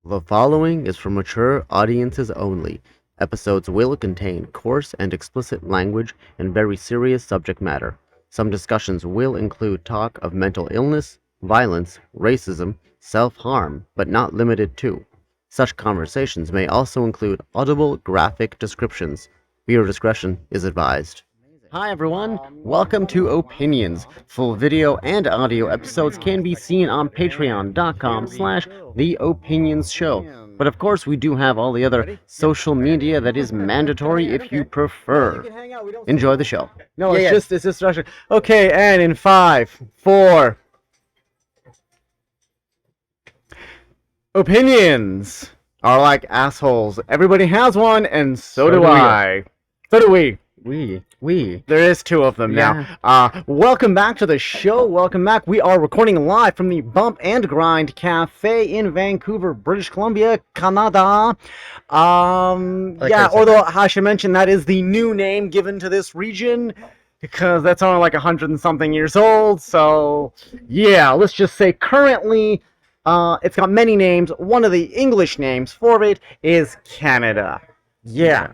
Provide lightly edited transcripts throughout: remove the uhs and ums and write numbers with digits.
The following is for mature audiences only. Episodes will contain coarse and explicit language and very serious subject matter. Some discussions will include talk of mental illness, violence, racism, self-harm, but not limited to. Such conversations may also include audible graphic descriptions. Viewer discretion is advised. Hi everyone, welcome to Opinions. Full video and audio episodes can be seen on patreon.com/The Opinions Show. But of course we do have all the other social media that is mandatory if you prefer. Enjoy the show. No, it's just structure. Okay, and in 5, 4. Opinions are like assholes. Everybody has one, and so do I. So do we. We. There is 2 of them now. Welcome back to the show. Welcome back. We are recording live from the Bump and Grind Cafe in Vancouver, British Columbia, Canada. Although I should mention that is the new name given to this region because that's only like 100 and something years old. So, yeah, let's just say currently it's got many names. One of the English names for it is Canada. Yeah.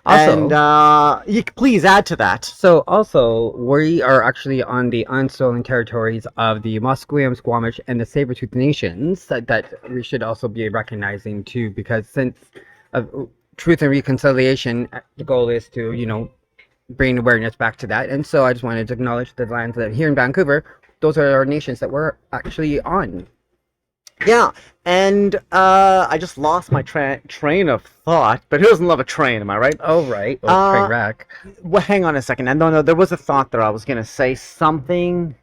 Also, and you please add to that. So also, we are actually on the unstolen territories of the Musqueam, Squamish, and the Sabertooth Nations that we should also be recognizing too, because since Truth and Reconciliation, the goal is to, bring awareness back to that. And so I just wanted to acknowledge the lands that here in Vancouver, those are our nations that we're actually on. Yeah, and I just lost my train of thought, but who doesn't love a train, am I right? Oh, right. Train wreck. Well, hang on a second. No, there was a thought there. I was going to say something.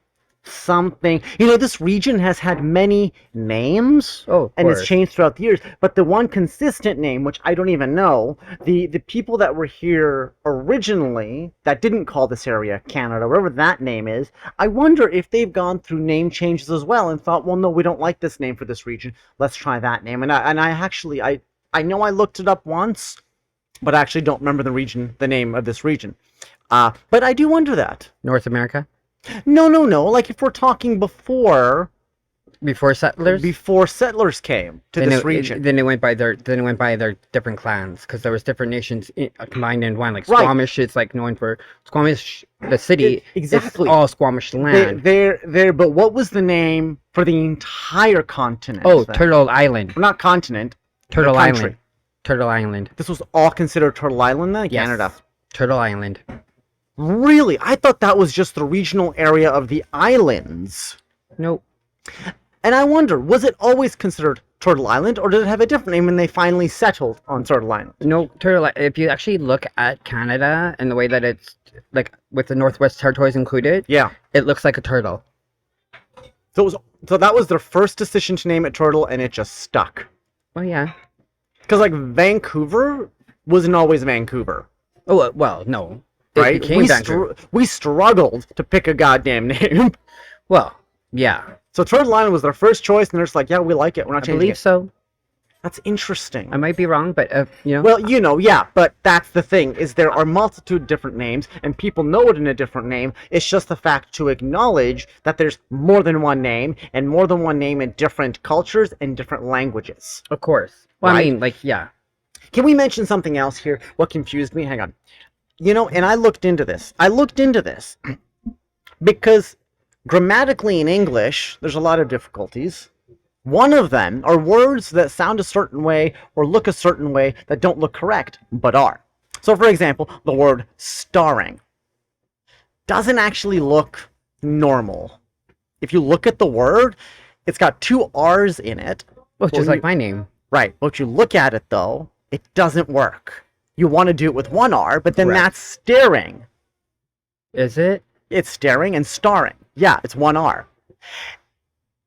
This region has had many names, and it's changed throughout the years, but the one consistent name, which I don't even know, the people that were here originally, that didn't call this area Canada, whatever that name is, I wonder if they've gone through name changes as well and thought, well, no, we don't like this name for this region, let's try that name. And I know I looked it up once, but I actually don't remember the name of this region. But I do wonder that. North America? No. Like if we're talking before settlers? Before settlers came to this region. Then it went by their different clans, because there was different nations combined in one. Like Squamish, it's like known for Squamish, the city. Exactly. It's all Squamish land. But what was the name for the entire continent? Oh, then? Turtle Island. Not continent. Turtle Island. Turtle Island. This was all considered Turtle Island then? Yes. Canada. Turtle Island. Really? I thought that was just the regional area of the islands. Nope. And I wonder, was it always considered Turtle Island, or did it have a different name when they finally settled on Turtle Island? No, If you actually look at Canada and the way that it's, like, with the Northwest Territories included, it looks like a turtle. So that was their first decision to name it Turtle, and it just stuck. Well, yeah. Because, like, Vancouver wasn't always Vancouver. Oh, well, no. Right? We struggled to pick a goddamn name. Well, yeah. So Turtle Island was their first choice, and they're just like, yeah, we like it. We're not changing it. I believe so. That's interesting. I might be wrong, but, Well, yeah, but that's the thing, is there are multitude of different names, and people know it in a different name. It's just the fact to acknowledge that there's more than one name, and more than one name in different cultures and different languages. Of course. Well, right? I mean, like, yeah. Can we mention something else here? What confused me? Hang on. And I looked into this. Because grammatically in English, there's a lot of difficulties. One of them are words that sound a certain way or look a certain way that don't look correct, but are. So, for example, the word starring doesn't actually look normal. If you look at the word, it's got 2 R's in it. Well, just like my name. Right. But you look at it, though, it doesn't work. You want to do it with 1 R, but then that's staring. Is it? It's staring and starring. Yeah, it's 1 R.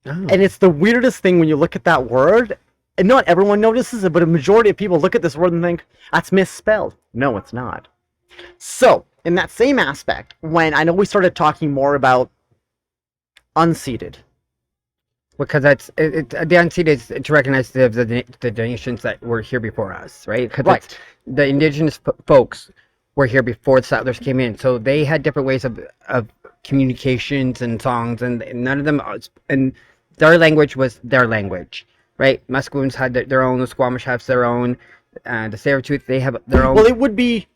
Oh. And it's the weirdest thing when you look at that word, and not everyone notices it, but a majority of people look at this word and think, that's misspelled. No, it's not. So, in that same aspect, when I know we started talking more about unceded. Because that's the unceded is to recognize the nations that were here before us, right? Because the indigenous folks were here before the settlers came in, so they had different ways of communications and songs, and none of them, and their language was their language. right? Musqueams had their own. The Squamish has their own. The Tsleil-Waututh, they have their own. Well, it would be.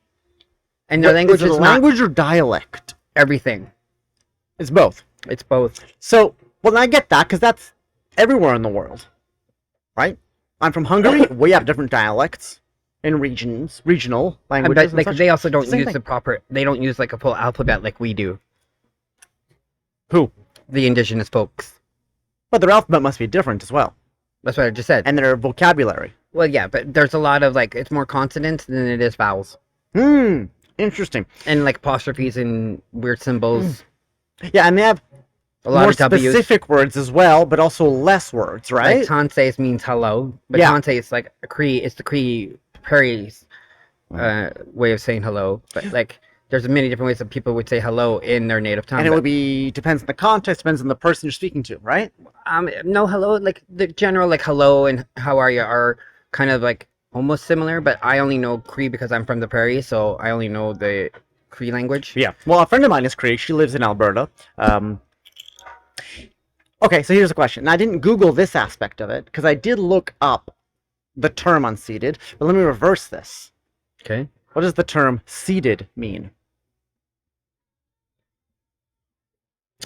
And their language is it is a not language or dialect? everything. It's both. It's both. So, well, I get that because that's everywhere in the world, right? I'm from Hungary. We have different dialects and regional languages. But like they also don't Same use thing. the proper. They don't use like a full alphabet like we do. Who? The indigenous folks. But their alphabet must be different as well, That's what I just said. and their vocabulary. Well, yeah, but there's a lot of like it's more consonants than it is vowels, Interesting. and like apostrophes and weird symbols. Yeah, and they have A lot more of W's. specific words as well, but also less words, right? Like Tanses means hello, but Yeah. Tanse is like a Cree. It's the Cree Prairie's way of saying hello. But like, there's many different ways that people would say hello in their native tongue. And it but, would be depends on the context, depends on the person you're speaking to, right? no hello, like the general like hello and how are you are kind of like almost similar. But I only know Cree because I'm from the prairie, so I only know the Cree language. Yeah. Well, a friend of mine is Cree. She lives in Alberta. Okay, so here's a question. Now, I didn't Google this aspect of it because I did look up the term unseated, but let me reverse this. Okay. What does the term seated mean?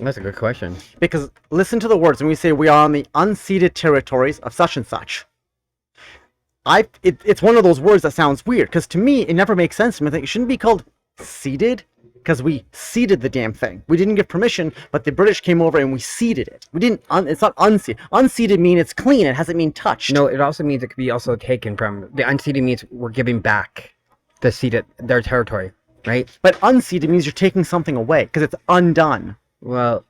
That's a good question. Because listen to the words when we say we are on the unceded territories of such and such. It's one of those words that sounds weird because to me it never makes sense to me. I think it shouldn't be called ceded because we ceded the damn thing. We didn't give permission, but the British came over and we ceded it. We didn't. It's not unceded. Unceded mean it's clean. It hasn't mean touched. No, it also means it could be also taken from the unceded means we're giving back the ceded their territory, right? But unceded means you're taking something away because it's undone. Well,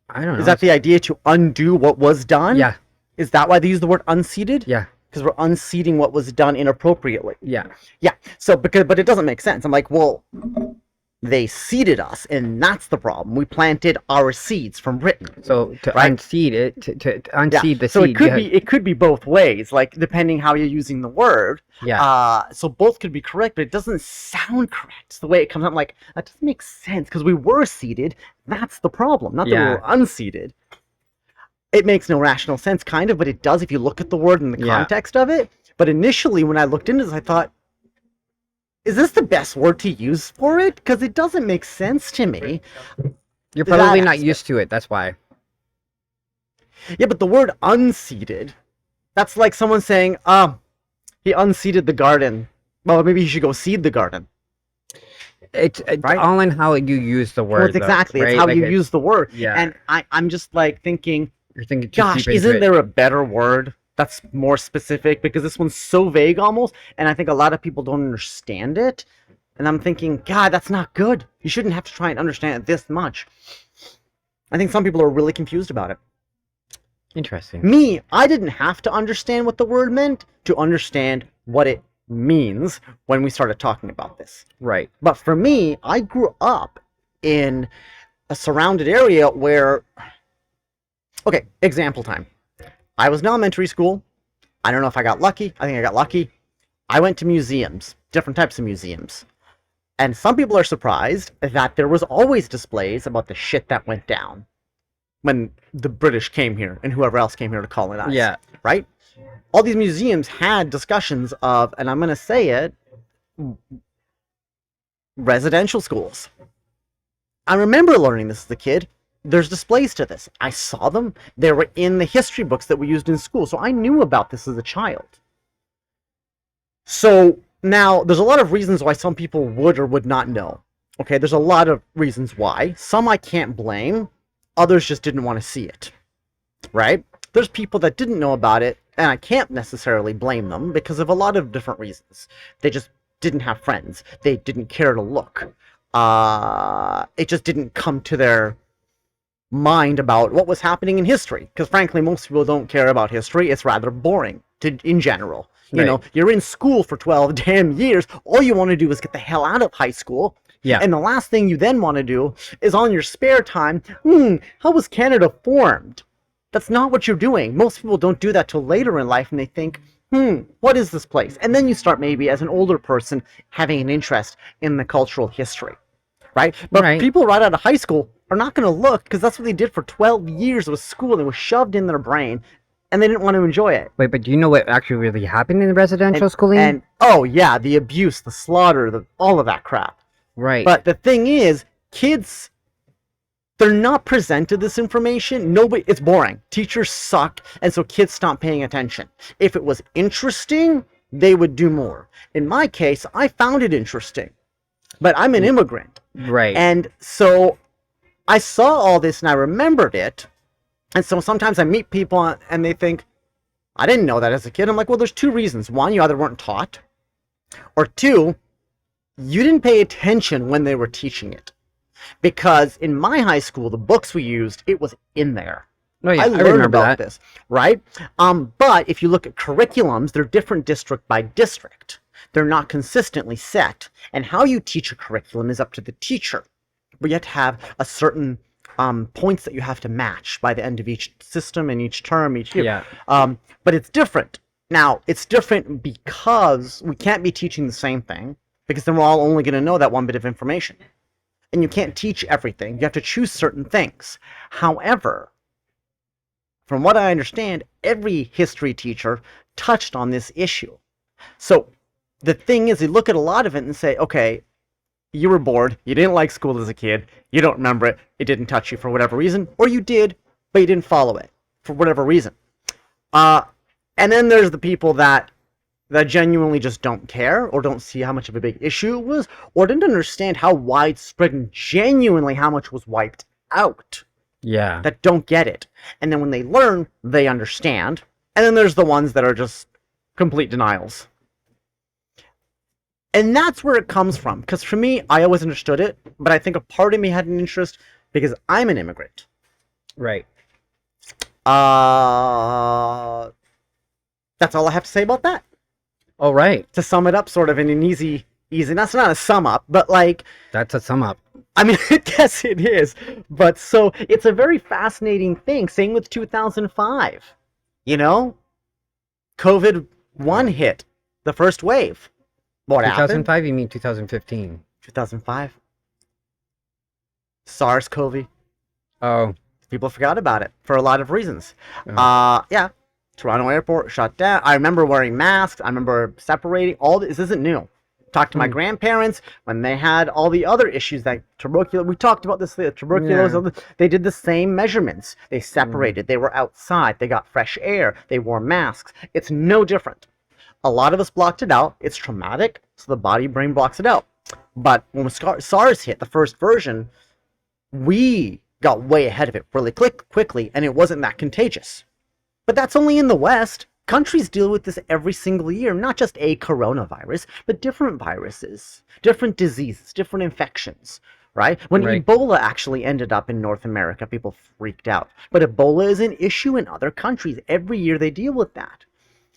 I don't know. Is that the idea to undo what was done? Yeah, Is that why they use the word unceded? yeah, Because we're unseating what was done inappropriately. yeah. Yeah. So but it doesn't make sense. I'm like, well, they seeded us, and that's the problem. We planted our seeds from Britain. So to Right. unseed it, to unseed the So seed, it could be both ways, like depending how you're using the word. yeah, So both could be correct, but it doesn't sound correct. The way it comes out, I'm like, that doesn't make sense because we were seeded. That's the problem, not that we Yeah. were unseeded. It makes no rational sense, kind of, but it does if you look at the word and the Yeah. context of it. But initially, when I looked into this, I thought, is this the best word to use for it? Because it doesn't make sense to me. you're that probably not aspect. used to it. That's why. Yeah, but the word unseeded, that's like someone saying, he unseeded the garden. Well, maybe he should go seed the garden. It's Right? all in how you use the Well, word. it's exactly. though, It's right? how Like you use the word. Yeah. And I'm just like thinking, You're thinking too gosh, deep into isn't it. there a better word that's more specific? Because this one's so vague almost, and I think a lot of people don't understand it. And I'm thinking, God, that's not good. You shouldn't have to try and understand it this much. I think some people are really confused about it. Interesting. Me, I didn't have to understand what the word meant to understand what it means when we started talking about this. Right. But for me, I grew up in a surrounded area where... Okay, example time. I was in elementary school. I don't know if I got lucky. I think I got lucky. I went to museums, different types of museums. And some people are surprised that there was always displays about the shit that went down when the British came here and whoever else came here to colonize. Yeah. Right? All these museums had discussions of, and I'm going to say it, residential schools. I remember learning this as a kid. There's displays to this. I saw them. They were in the history books that we used in school. So I knew about this as a child. So now there's a lot of reasons why some people would or would not know. Okay, there's a lot of reasons why. Some I can't blame. Others just didn't want to see it. Right? There's people that didn't know about it, and I can't necessarily blame them because of a lot of different reasons. They just didn't have friends. They didn't care to look. It just didn't come to their mind about what was happening in history. Because frankly, most people don't care about history. It's rather boring in general. You Right. know, you're in school for 12 damn years. All you want to do is get the hell out of high school. Yeah. And the last thing you then want to do is on your spare time, how was Canada formed? That's not what you're doing. Most people don't do that till later in life, and they think, what is this place? And then you start maybe as an older person having an interest in the cultural history, right? But Right. people right out of high school are not going to look because that's what they did for 12 years with school. It was shoved in their brain. and they didn't want to enjoy it. Wait, but do you know what actually really happened in the residential schooling? And oh yeah, the abuse, the slaughter, all of that crap. Right. But the thing is, kids, they're not presented this information. It's boring. Teachers suck, and so kids stop paying attention. If it was interesting, they would do more. In my case, I found it interesting, but I'm an immigrant. Right. And so I saw all this and I remembered it. And so sometimes I meet people and they think, I didn't know that as a kid. I'm like, well, there's two reasons. One, you either weren't taught, or two, you didn't pay attention when they were teaching it. Because in my high school, the books we used, it was in there. Oh, yeah, I learned remember about that. this, right? But if you look at curriculums, they're different district by district. They're not consistently set. And how you teach a curriculum is up to the teacher. But you have to have a certain points that you have to match by the end of each system and each term, each year. Yeah. But it's different. Now, it's different because we can't be teaching the same thing, because then we're all only going to know that one bit of information. And you can't teach everything. You have to choose certain things. However, from what I understand, every history teacher touched on this issue. So the thing is, you look at a lot of it and say, okay, you were bored, you didn't like school as a kid, you don't remember it, it didn't touch you for whatever reason, or you did, but you didn't follow it for whatever reason. And then there's the people that genuinely just don't care, or don't see how much of a big issue it was, or didn't understand how widespread and genuinely how much was wiped out. Yeah. That don't get it. And then when they learn, they understand. And then there's the ones that are just complete denials. And that's where it comes from. Because for me, I always understood it, but I think a part of me had an interest because I'm an immigrant. Right. That's all I have to say about that. All right. To sum it up sort of in an easy, that's not a sum up, but like... That's a sum up. I mean, I guess it is. But so, it's a very fascinating thing. Same with 2005. You know? COVID-1 hit. The first wave. What happened? 2005, you mean 2015? 2005. SARS-CoV. Oh. People forgot about it for a lot of reasons. Oh. Yeah. Toronto airport shut down. I remember wearing masks. I remember separating. All this isn't new. Talked to my grandparents when they had all the other issues that tuberculosis. We talked about this. Tuberculosis. Yeah. They did the same measurements. They separated. They were outside. They got fresh air. They wore masks. It's no different. A lot of us blocked it out. It's traumatic, so the body brain blocks it out. But when SARS hit, the first version, we got way ahead of it really quickly, and it wasn't that contagious. But that's only in the West. Countries deal with this every single year, not just a coronavirus, but different viruses, different diseases, different infections, right? When Ebola actually ended up in North America, people freaked out. But Ebola is an issue in other countries. Every year they deal with that.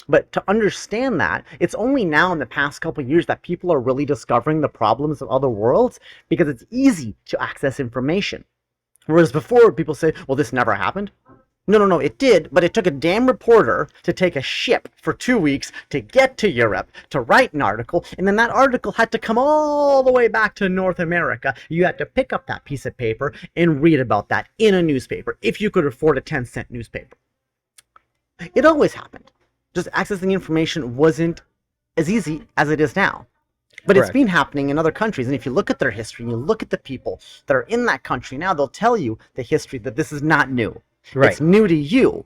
But to understand that, it's only now in the past couple of years that people are really discovering the problems of other worlds, because it's easy to access information. Whereas before, people say, well, this never happened. No, it did, but it took a damn reporter to take a ship for 2 weeks to get to Europe, to write an article, and then that article had to come all the way back to North America. You had to pick up that piece of paper and read about that in a newspaper, if you could afford a 10-cent newspaper. It always happened. Just accessing information wasn't as easy as it is now. But Correct. It's been happening in other countries, and if you look at their history, and you look at the people that are in that country now, they'll tell you the history that this is not new. Right. It's new to you.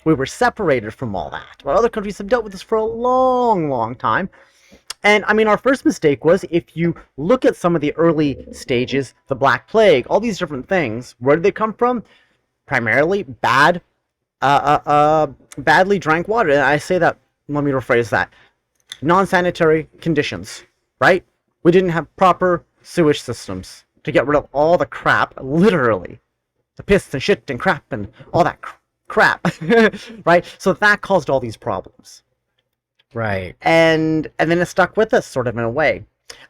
We were separated from all that. But other countries have dealt with this for a long, long time. And, I mean, our first mistake was, if you look at some of the early stages, the Black Plague, all these different things, where did they come from? Primarily badly drank water. And I say that, let me rephrase that. Non-sanitary conditions, right? We didn't have proper sewage systems to get rid of all the crap, literally. The piss and shit and crap and all that crap, right? So that caused all these problems. Right. And then it stuck with us, sort of, in a way.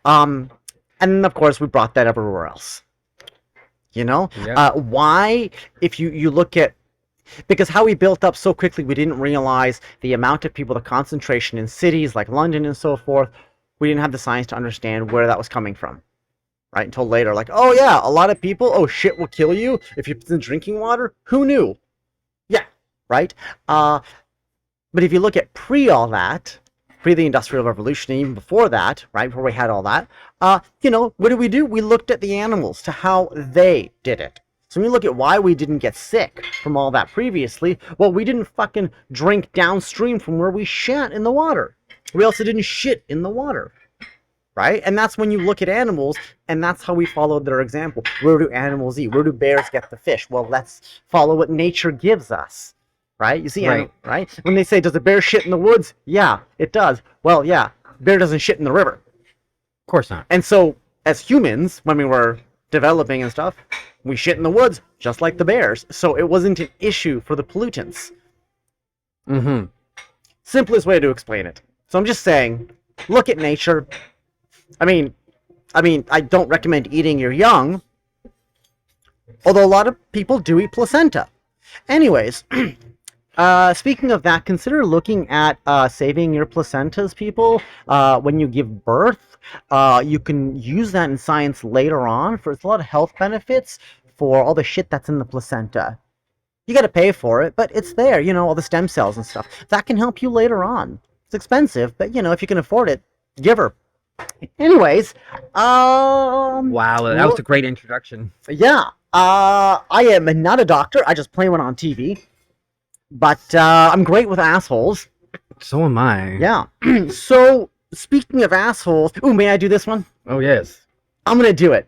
And then, of course, we brought that everywhere else. You know? Yep. Why, if you look at... Because how we built up so quickly, we didn't realize the amount of people, the concentration in cities like London and so forth. We didn't have the science to understand where that was coming from. Right, until later, like, oh yeah, a lot of people, oh shit will kill you if you've been drinking water? Who knew? Yeah, right? But if you look at pre all that, pre the Industrial Revolution, even before that, right, before we had all that, what did we do? We looked at the animals to how they did it. So when you look at why we didn't get sick from all that previously, well, we didn't fucking drink downstream from where we shat in the water. We also didn't shit in the water, right? And that's when you look at animals, and that's how we followed their example. Where do animals eat? Where do bears get the fish? Well, let's follow what nature gives us, right? You see, Right. right? When they say, does a bear shit in the woods? Yeah, it does. Well, yeah, bear doesn't shit in the river. Of course not. And so, as humans, when we were developing and stuff, we shit in the woods, just like the bears. So it wasn't an issue for the pollutants. Mm-hmm. Simplest way to explain it. So I'm just saying, look at nature. I mean, I don't recommend eating your young, although a lot of people do eat placenta. Anyways, speaking of that, consider looking at saving your placentas, people. When you give birth, you can use that in science later on for a lot of health benefits for all the shit that's in the placenta. You got to pay for it, but it's there, all the stem cells and stuff. That can help you later on. It's expensive, but if you can afford it, give her. Anyways, Wow, that was a great introduction. yeah, I am not a doctor. I just play one on TV. But I'm great with assholes. So am I. Yeah. So, speaking of assholes... Ooh, may I do this one? Oh, yes. I'm going to do it.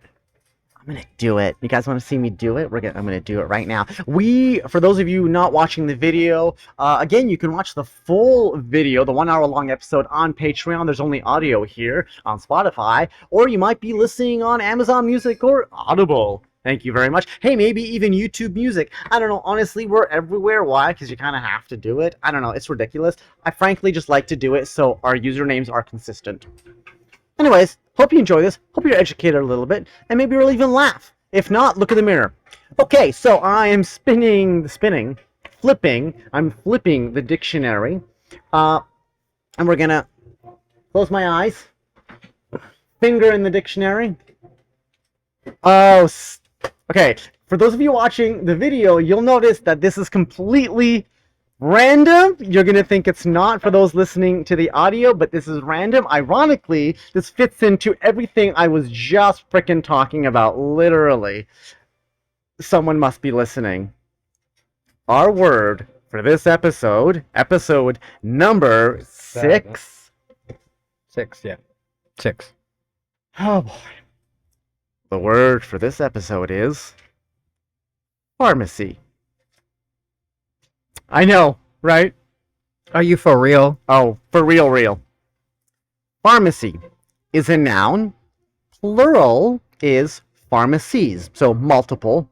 You guys want to see me do it? I'm going to do it right now. For those of you not watching the video, again, you can watch the full video, the 1 hour long episode on Patreon. There's only audio here on Spotify. Or you might be listening on Amazon Music or Audible. Thank you very much. Hey, maybe even YouTube Music. I don't know. Honestly, we're everywhere. Why? Because you kind of have to do it. I don't know. It's ridiculous. I frankly just like to do it so our usernames are consistent. Anyways, hope you enjoy this. Hope you're educated a little bit. And maybe you'll even laugh. If not, look in the mirror. Okay, so I am flipping the dictionary. And we're going to close my eyes. Finger in the dictionary. Oh, okay, for those of you watching the video, you'll notice that this is completely random. You're going to think it's not for those listening to the audio, but this is random. Ironically, this fits into everything I was just frickin' talking about, literally. Someone must be listening. Our word for this episode number 6. 6, yeah. 6. Oh boy. The word for this episode is pharmacy. I know, right? Are you for real? Oh, for real. Pharmacy is a noun. Plural is pharmacies. So multiple,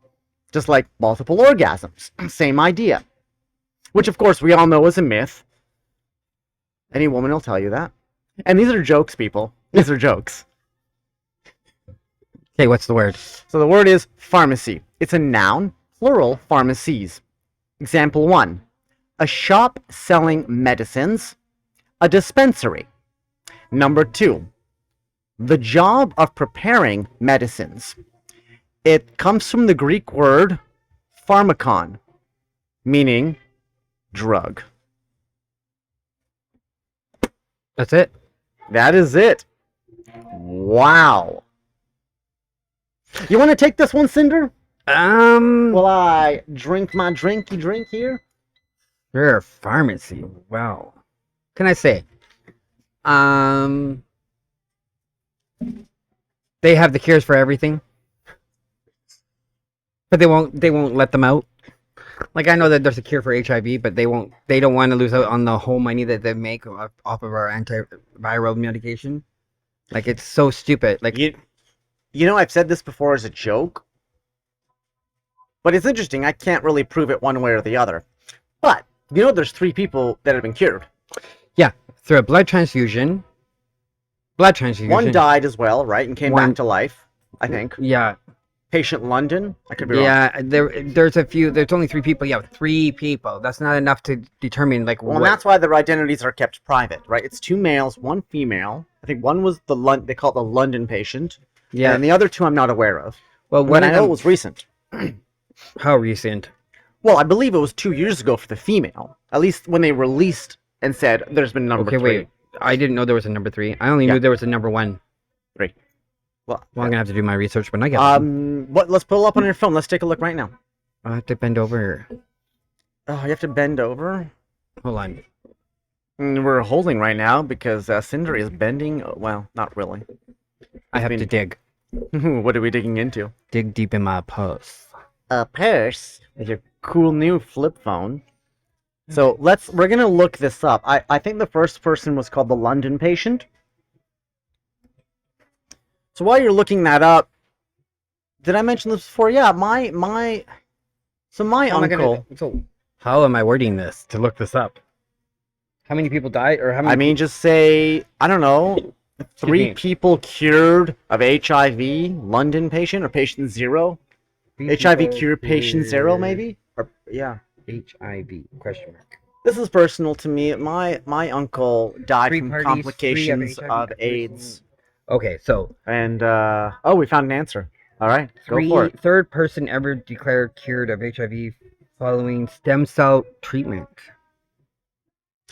just like multiple orgasms. Same idea. Which, of course, we all know is a myth. Any woman will tell you that. And these are jokes, people. These are jokes. Okay, what's the word? So the word is pharmacy. It's a noun, plural, pharmacies. Example 1. A shop selling medicines. A dispensary. Number 2. The job of preparing medicines. It comes from the Greek word pharmakon, meaning drug. That's it? That is it. Wow. You want to take this one, Cinder? Will I drink my drinky drink here? Sure, pharmacy. Wow. Can I say? They have the cures for everything. But they won't let them out. Like, I know that there's a cure for HIV, but they don't want to lose out on the whole money that they make off of our antiviral medication. Like, it's so stupid. Like, I've said this before as a joke, but it's interesting. I can't really prove it one way or the other. But, there's 3 people that have been cured. Yeah, through a blood transfusion. One died as well, right, and came back to life, I think. Yeah. Patient London? I could be wrong. Yeah, there's only 3 people. Yeah, 3 people. That's not enough to determine, like, Well, that's why their identities are kept private, right? It's 2 males, 1 female. I think one was they call it the London patient. Yeah. And the other 2 I'm not aware of. Well, I know it was recent. How recent? Well, I believe it was 2 years ago for the female. At least when they released and said there's been number Okay, three. wait. I didn't know there was a number 3. I only knew there was a number 1. 3. Well, I'm gonna have to do my research when I get home. let's pull it up on your phone. Let's take a look right now. I have to bend over. Oh, you have to bend over. Hold on. We're holding right now because Cinder is bending. Well, not really. I have to dig. What are we digging into? Dig deep in my purse. A purse with your cool new flip phone. So we're gonna look this up. I think the first person was called the London patient. So while you're looking that up, did I mention this before? Yeah, my uncle. So how am I wording this to look this up? How many people died, or how many? I mean, just say, I don't know, 3 people cured of HIV, London patient, or patient 0. HIV cured patient 0, maybe? Or, yeah. HIV, question mark. This is personal to me. My uncle died 3 from parties complications free of HIV. AIDS. Okay, so And, oh, we found an answer. All right, go for it. third person ever declared cured of HIV following stem cell treatment.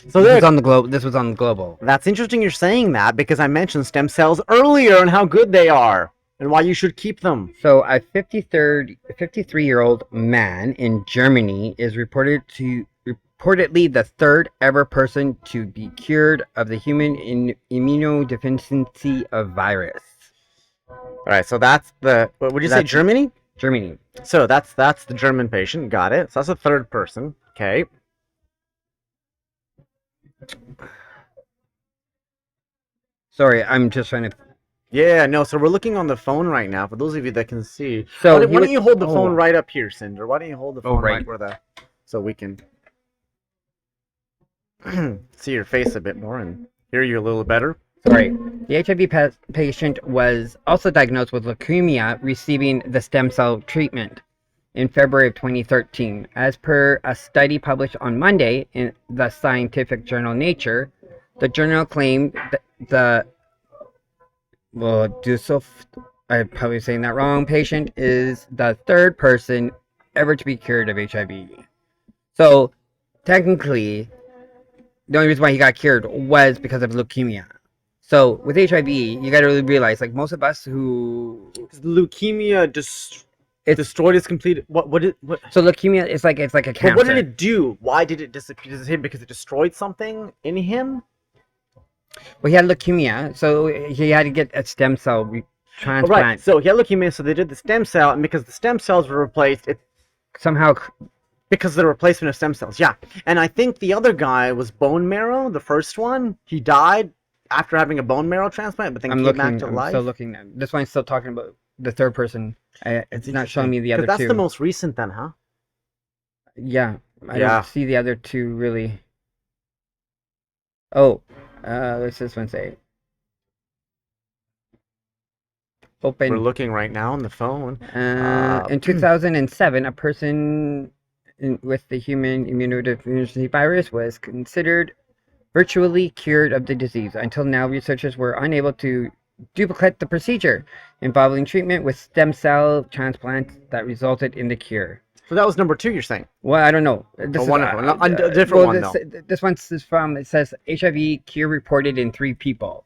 So This was on the globe. This was on the global. that's interesting you're saying that because I mentioned stem cells earlier and how good they are and why you should keep them. So a 53-year-old man in Germany is reportedly the 3rd ever person to be cured of the human immunodeficiency of virus. All right, so that's the, what would you say, Germany? Germany. So that's the German patient. Got it. So that's the 3rd person. Okay. Sorry, I'm just trying to. Yeah, no, so we're looking on the phone right now, for those of you that can see. So why don't you hold the phone right up here, Cinder? Why don't you hold the phone right. right where so we can see your face a bit more and hear you a little better? Sorry. The HIV patient was also diagnosed with leukemia, receiving the stem cell treatment in February of 2013. As per a study published on Monday in the scientific journal Nature, the journal claimed that I'm probably saying that wrong, patient is the 3rd person ever to be cured of HIV. So, technically, the only reason why he got cured was because of leukemia. So, with HIV, you gotta really realize, like, most of us who... Leukemia destroyed his complete... What? So, leukemia is like, it's like a cancer. But what did it do? Why did it disappear? Because it destroyed something in him? Well, he had leukemia, so he had to get a stem cell transplant. Right, so he had leukemia, so they did the stem cell, and because the stem cells were replaced, it somehow... Because of the replacement of stem cells, yeah. And I think the other guy was bone marrow, the first one. He died after having a bone marrow transplant, but then came back to life. I'm still looking. This one's still talking about the 3rd person. It's not showing me the other 2. That's the most recent then, huh? Yeah. I don't see the other 2 really. Oh, what's this one say? Open. We're looking right now on the phone. In 2007, a person with the human immunodeficiency virus was considered virtually cured of the disease. Until now, researchers were unable to duplicate the procedure involving treatment with stem cell transplants that resulted in the cure. So that was number 2, you're saying? Well, I don't know. This is a different one, though. This one is from, it says HIV cure reported in 3 people.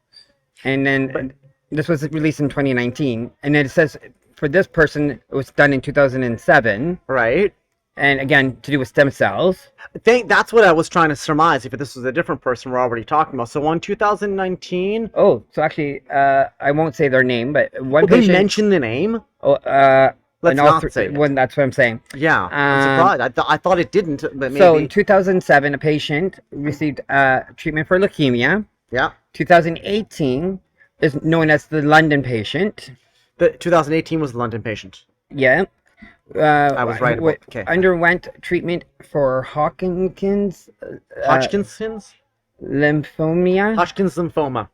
And then this was released in 2019. And then it says for this person, it was done in 2007. Right. And again, to do with stem cells. I think that's what I was trying to surmise, if this was a different person we're already talking about. So on 2019... Oh, so actually, I won't say their name, but one patient... They mention the name? Oh, Let's not say it. That's what I'm saying. Yeah, I'm surprised. I thought it didn't, but maybe... So in 2007, a patient received treatment for leukemia. Yeah. 2018 is known as the London patient. The 2018 was the London patient. Yeah. I was right about, okay. Underwent treatment for Hodgkin's lymphoma. Hodgkin's lymphoma.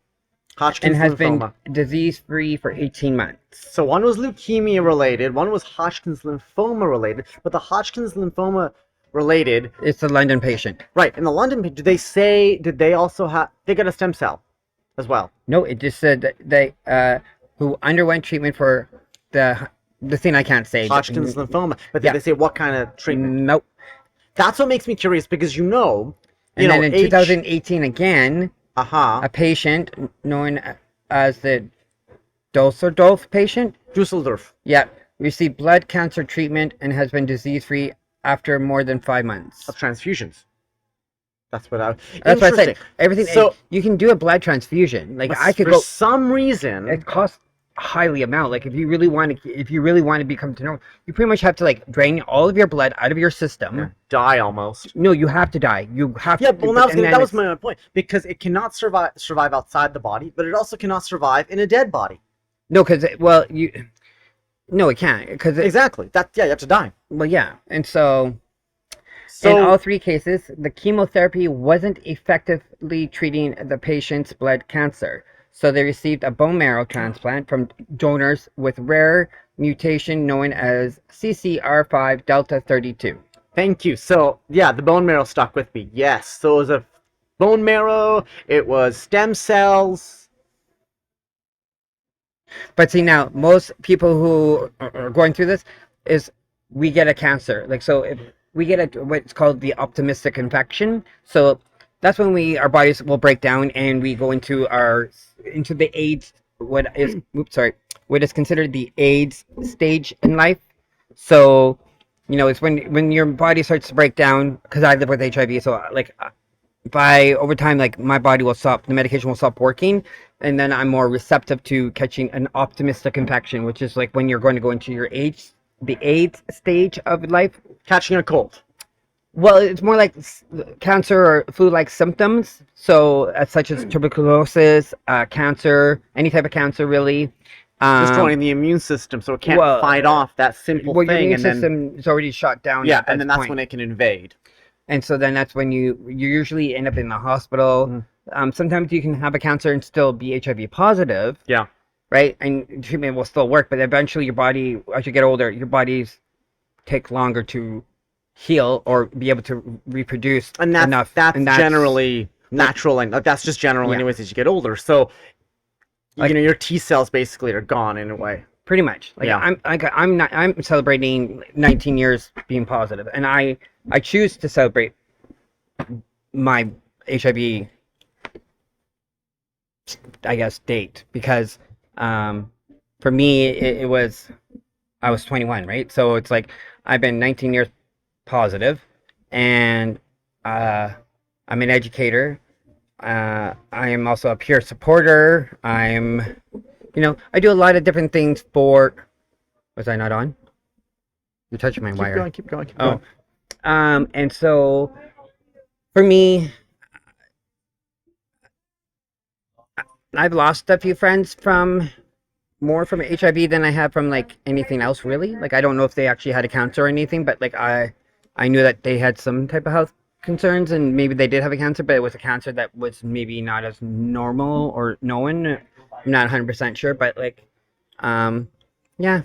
And has been disease-free for 18 months. So one was leukemia related, one was Hodgkin's lymphoma related, but the Hodgkin's lymphoma related... It's the London patient. Right, in the London patient, did they also have... They got a stem cell as well? No, it just said that they... who underwent treatment for the thing I can't say. Hodgkin's lymphoma. But did they say what kind of treatment? Nope. That's what makes me curious because And then in 2018 again, uh-huh, a patient known as the Dusseldorf patient, Dusseldorf received blood cancer treatment and has been disease-free after more than 5 months. of transfusions. That's what That's what I said. Everything. So you can do a blood transfusion. Like I could for go. some reason, It costs highly amount. Like if you really want to become to know, you pretty much have to like drain all of your blood out of your system. die almost. No, you have to die. You have Yeah, to. well, that was my point because it cannot survive outside the body, but it also cannot survive in a dead body. No, because no, it can't. Because exactly you have to die. Well, yeah, and so in all 3 cases, the chemotherapy wasn't effectively treating the patient's blood cancer. So they received a bone marrow transplant from donors with rare mutation known as CCR5 delta 32. Thank you. So, yeah, the bone marrow stuck with me. Yes. So it was a bone marrow, it was stem cells. But see, now, most people who are going through this is we get a cancer. Like, so if we get what's called the optimistic infection. So that's when our bodies will break down and we go into the AIDS, what is considered the AIDS stage in life. So, it's when your body starts to break down, because I live with HIV, so like by over time, like my body will stop, the medication will stop working, and then I'm more receptive to catching an optimistic infection, which is like when you're going to go into the AIDS stage of life. Catching a cold. Well, it's more like cancer or flu-like symptoms, so such as tuberculosis, cancer, any type of cancer, really. Destroying the immune system, so it can't fight off that simple thing. Your immune system is already shut down. Yeah, and then that's when it can invade. And so then that's when you usually end up in the hospital. Sometimes you can have a cancer and still be HIV positive. Yeah. Right? And treatment will still work, but eventually your body, as you get older, your bodies take longer to heal or be able to reproduce enough. That's generally natural, and that's just general anyways as you get older. So, your T cells basically are gone in a way. Pretty much. I'm celebrating 19 years being positive, and I choose to celebrate my HIV, I guess, date, because for me I was 21, right? So it's like I've been 19 years positive, and I'm an educator. I am also a peer supporter. I do a lot of different things for. Was I not on? You're touching my wire. Keep going. And so for me, I've lost a few friends more from HIV than I have from like anything else, really. Like I don't know if they actually had a cancer or anything, but like I knew that they had some type of health concerns, and maybe they did have a cancer, but it was a cancer that was maybe not as normal or known. I'm not 100% sure, but like, yeah,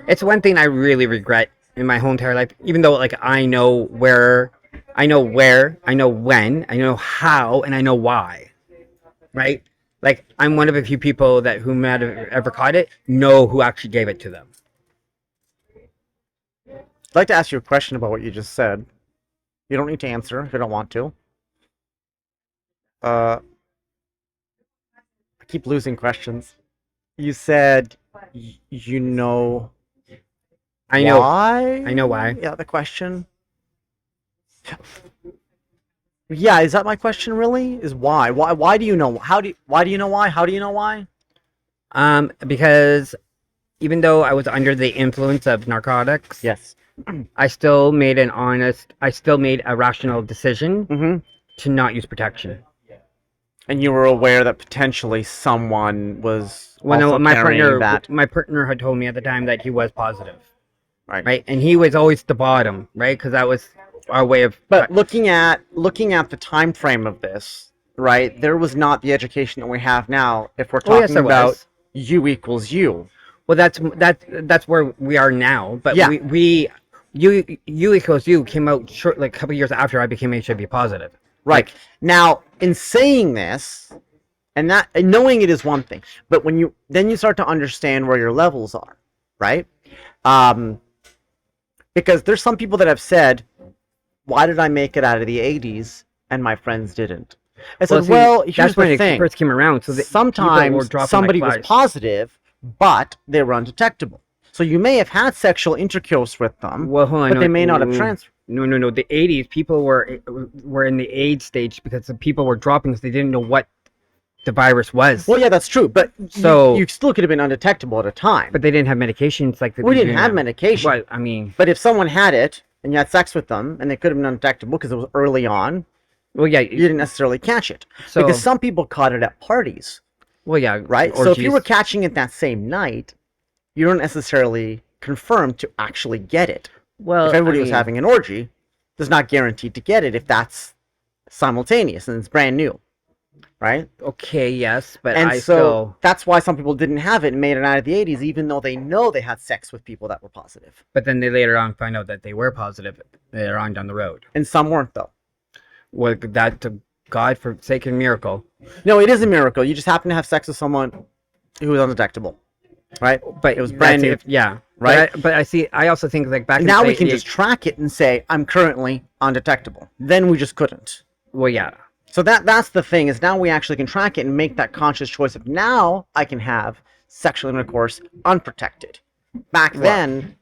it's one thing I really regret in my whole entire life. Even though like I know when, I know how, and I know why, right? Like I'm one of a few people who might have ever caught it know who actually gave it to them. I'd like to ask you a question about what you just said. You don't need to answer if you don't want to. I keep losing questions. You said you know. I know why? I know why. Yeah, the question. Yeah, is that my question really? Is why? Why do you know? Why do you know why? How do you know why? Because even though I was under the influence of narcotics, yes, I still made a rational decision to not use protection. And you were aware that potentially someone was my that. partner had told me at the time that he was positive. Right. And he was always the bottom, right? Because that was our way of. But looking at the time frame of this, right? There was not the education that we have now. If we're talking about U equals U. Well, that's where we are now. But yeah. U equals U came out a couple years after I became HIV positive. Right. Now, in saying this, and knowing it is one thing, but when you start to understand where your levels are, right? Because there's some people that have said, why did I make it out of the 80s and my friends didn't? I said, see, well, here's that's when the it thing. first came around. So people were Sometimes dropping somebody like was positive, but they were undetectable. So you may have had sexual intercourse with them, well, hold on, but no, they may not have transferred. No. The 80s, people were in the AIDS stage because the people were dropping because they didn't know what the virus was. Well, yeah, that's true, but So- you still could have been undetectable at a time. But they didn't have medications like We didn't have medication. Well, I mean, But if someone had it and you had sex with them and they could have been undetectable because it was early on, well, yeah. you didn't necessarily catch it. So, Because some people caught it at parties, well, yeah, right? So if you orgies. were catching it that same night, you don't necessarily confirm to actually get it. well, If everybody I was mean, having an orgy, it's not guaranteed to get it if that's simultaneous and it's brand new, right? okay, yes, but And I so still. that's why some people didn't have it and made it out of the 80s, even though they know they had sex with people that were positive. But then they later on find out that they were positive later on down the road. And some weren't, though. Well, that God forsaken miracle. No, it is a miracle. You just happen to have sex with someone who was undetectable, right? But It was brand new. yeah, right? But I see. I also think like back. Now in we the can 80s just track it and say, I'm currently undetectable. Then we just couldn't. Well, yeah. So that's the thing, is now we actually can track it and make that conscious choice of now I can have sexual intercourse unprotected. Back then,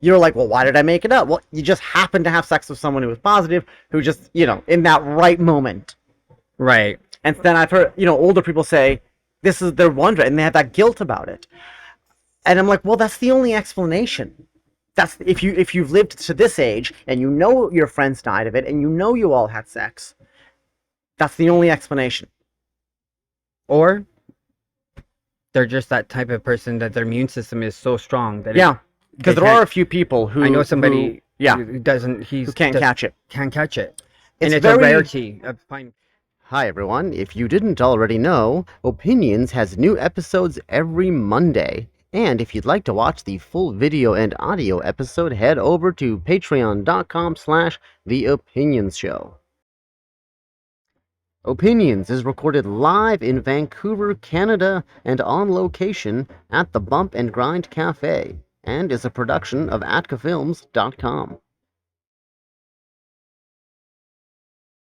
you're like, well, why did I make it up? Well, you just happened to have sex with someone who was positive, who just, in that right moment. Right. And then I've heard, older people say, this is their wonder, and they have that guilt about it. And I'm like, well, that's the only explanation. That's if you've lived to this age and you know your friends died of it and you know you all had sex. That's the only explanation. Or they're just that type of person that their immune system is so strong that Yeah, because they there are can't- a few people who I know somebody who who doesn't who can't catch it. can't catch it. It's And it's very- a rarity of finding. Hi everyone, if you didn't already know, Opinions has new episodes every Monday. And if you'd like to watch the full video and audio episode, head over to patreon.com/The Opinions Show. Opinions is recorded live in Vancouver, Canada, and on location at the Bump and Grind Cafe, and is a production of atkafilms.com.